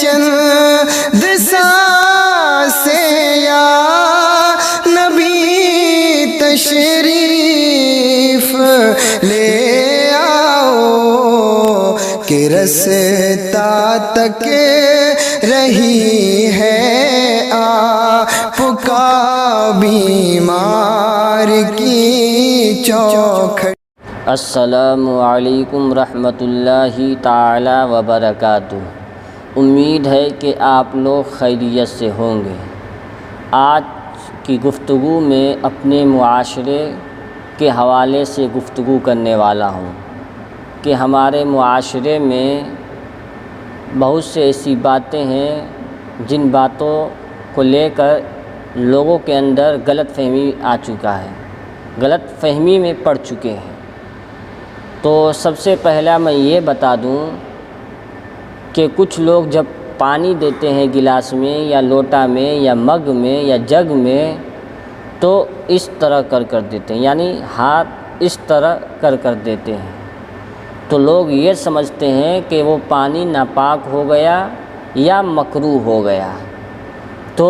چند سانسیں یا نبی تشریف لے آؤ کہ رستا تک رہی ہے آپ کا بیمار کی چوکھٹ۔ السلام علیکم ورحمۃ اللہ تعالی وبرکاتہ۔ امید ہے کہ آپ لوگ خیریت سے ہوں گے۔ آج کی گفتگو میں اپنے معاشرے کے حوالے سے گفتگو کرنے والا ہوں کہ ہمارے معاشرے میں بہت سے ایسی باتیں ہیں جن باتوں کو لے کر لوگوں کے اندر غلط فہمی آ چکا ہے، غلط فہمی میں پڑ چکے ہیں۔ تو سب سے پہلا میں یہ بتا دوں کہ کچھ لوگ جب پانی دیتے ہیں گلاس میں یا لوٹا میں یا مگ میں یا جگ میں تو اس طرح کر دیتے ہیں، یعنی ہاتھ اس طرح کر دیتے ہیں، تو لوگ یہ سمجھتے ہیں کہ وہ پانی ناپاک ہو گیا یا مکروہ ہو گیا۔ تو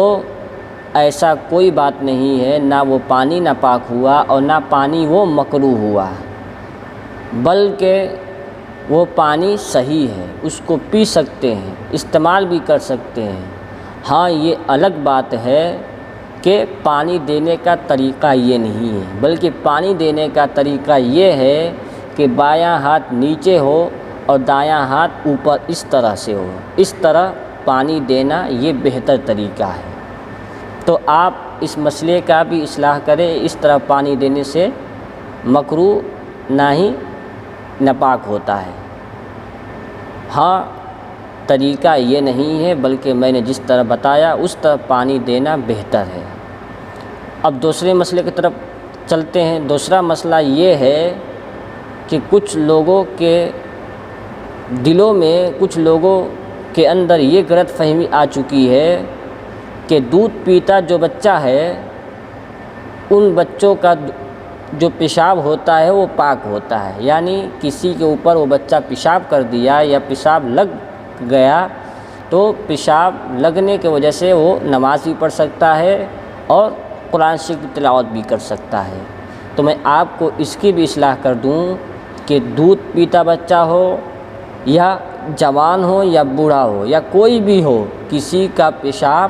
ایسا کوئی بات نہیں ہے، نہ وہ پانی ناپاک ہوا اور نہ پانی وہ مکروہ ہوا، بلکہ وہ پانی صحیح ہے، اس کو پی سکتے ہیں، استعمال بھی کر سکتے ہیں۔ ہاں، یہ الگ بات ہے کہ پانی دینے کا طریقہ یہ نہیں ہے، بلکہ پانی دینے کا طریقہ یہ ہے کہ بایاں ہاتھ نیچے ہو اور دایاں ہاتھ اوپر اس طرح سے ہو، اس طرح پانی دینا یہ بہتر طریقہ ہے۔ تو آپ اس مسئلے کا بھی اصلاح کریں، اس طرح پانی دینے سے مکروہ نہ ہی ناپاک ہوتا ہے۔ ہاں، طریقہ یہ نہیں ہے، بلکہ میں نے جس طرح بتایا اس طرح پانی دینا بہتر ہے۔ اب دوسرے مسئلے کی طرف چلتے ہیں۔ دوسرا مسئلہ یہ ہے کہ کچھ لوگوں کے دلوں میں، کچھ لوگوں کے اندر یہ غلط فہمی آ چکی ہے کہ دودھ پیتا جو بچہ ہے ان بچوں کا جو پیشاب ہوتا ہے وہ پاک ہوتا ہے، یعنی کسی کے اوپر وہ بچہ پیشاب کر دیا یا پیشاب لگ گیا تو پیشاب لگنے کی وجہ سے وہ نماز بھی پڑھ سکتا ہے اور قرآن شریف کی تلاوت بھی کر سکتا ہے۔ تو میں آپ کو اس کی بھی اصلاح کر دوں کہ دودھ پیتا بچہ ہو یا جوان ہو یا بوڑھا ہو یا کوئی بھی ہو، کسی کا پیشاب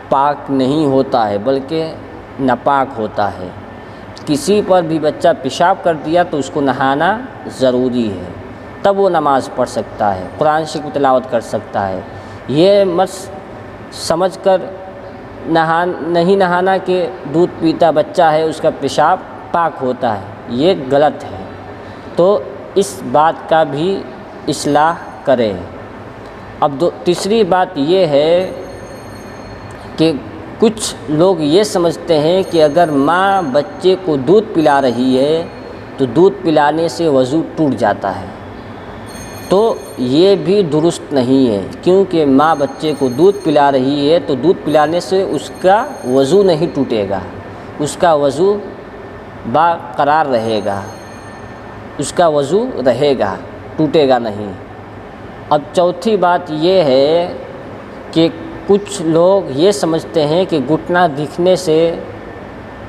پاک نہیں ہوتا ہے بلکہ ناپاک ہوتا ہے۔ کسی پر بھی بچہ پیشاب کر دیا تو اس کو نہانا ضروری ہے، تب وہ نماز پڑھ سکتا ہے، قرآن شریف کی تلاوت کر سکتا ہے۔ یہ مت سمجھ کر نہیں نہانا کہ دودھ پیتا بچہ ہے اس کا پیشاب پاک ہوتا ہے، یہ غلط ہے۔ تو اس بات کا بھی اصلاح کریں۔ اب تیسری بات یہ ہے کہ کچھ لوگ یہ سمجھتے ہیں کہ اگر ماں بچے کو دودھ پلا رہی ہے تو دودھ پلانے سے وضو ٹوٹ جاتا ہے، تو یہ بھی درست نہیں ہے، کیونکہ ماں بچے کو دودھ پلا رہی ہے تو دودھ پلانے سے اس کا وضو نہیں ٹوٹے گا، اس کا وضو برقرار رہے گا، اس کا وضو رہے گا، ٹوٹے گا نہیں۔ اب چوتھی بات یہ ہے کہ کچھ لوگ یہ سمجھتے ہیں کہ گھٹنا دکھنے سے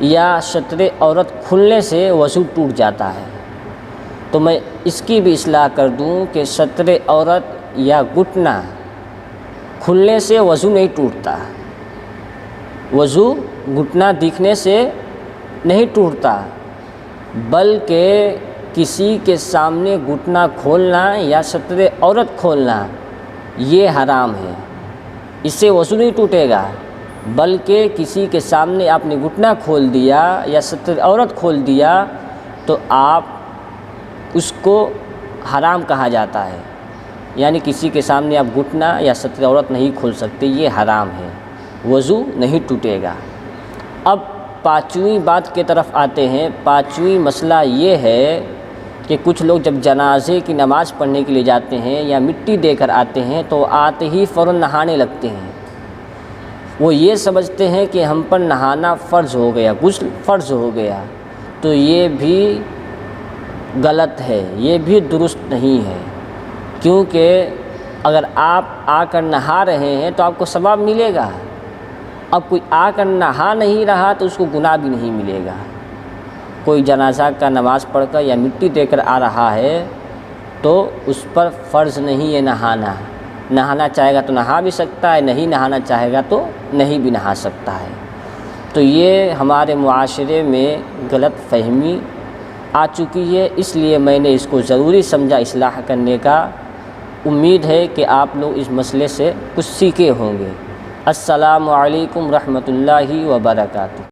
یا شطر عورت کھلنے سے وضو ٹوٹ جاتا ہے۔ تو میں اس کی بھی اصلاح کر دوں کہ شطر عورت یا گھٹنا کھلنے سے وضو نہیں ٹوٹتا، وضو گھٹنا دکھنے سے نہیں ٹوٹتا، بلکہ کسی کے سامنے گھٹنا کھولنا یا شطر عورت کھولنا یہ حرام ہے، اس سے وضو نہیں ٹوٹے گا، بلکہ کسی کے سامنے آپ نے گھٹنا کھول دیا یا شطر عورت کھول دیا تو آپ اس کو حرام کہا جاتا ہے، یعنی کسی کے سامنے آپ گھٹنا یا شطر عورت نہیں کھول سکتے، یہ حرام ہے، وضو نہیں ٹوٹے گا۔ اب پانچویں بات کی طرف آتے ہیں۔ پانچویں مسئلہ یہ ہے کہ کچھ لوگ جب جنازے کی نماز پڑھنے کے لیے جاتے ہیں یا مٹی دے کر آتے ہیں تو آتے ہی فوراً نہانے لگتے ہیں۔ وہ یہ سمجھتے ہیں کہ ہم پر نہانا فرض ہو گیا، غسل فرض ہو گیا، تو یہ بھی غلط ہے، یہ بھی درست نہیں ہے، کیونکہ اگر آپ آ کر نہا رہے ہیں تو آپ کو ثواب ملے گا، اب کوئی آ کر نہا نہیں رہا تو اس کو گناہ بھی نہیں ملے گا۔ کوئی جنازہ کا نماز پڑھ کر یا مٹی دے کر آ رہا ہے تو اس پر فرض نہیں ہے نہانا، نہانا چاہے گا تو نہا بھی سکتا ہے، نہیں نہانا چاہے گا تو نہیں بھی نہا سکتا ہے۔ تو یہ ہمارے معاشرے میں غلط فہمی آ چکی ہے، اس لیے میں نے اس کو ضروری سمجھا اصلاح کرنے کا۔ امید ہے کہ آپ لوگ اس مسئلے سے کچھ سیکھے ہوں گے۔ السلام علیکم رحمۃ اللہ وبرکاتہ۔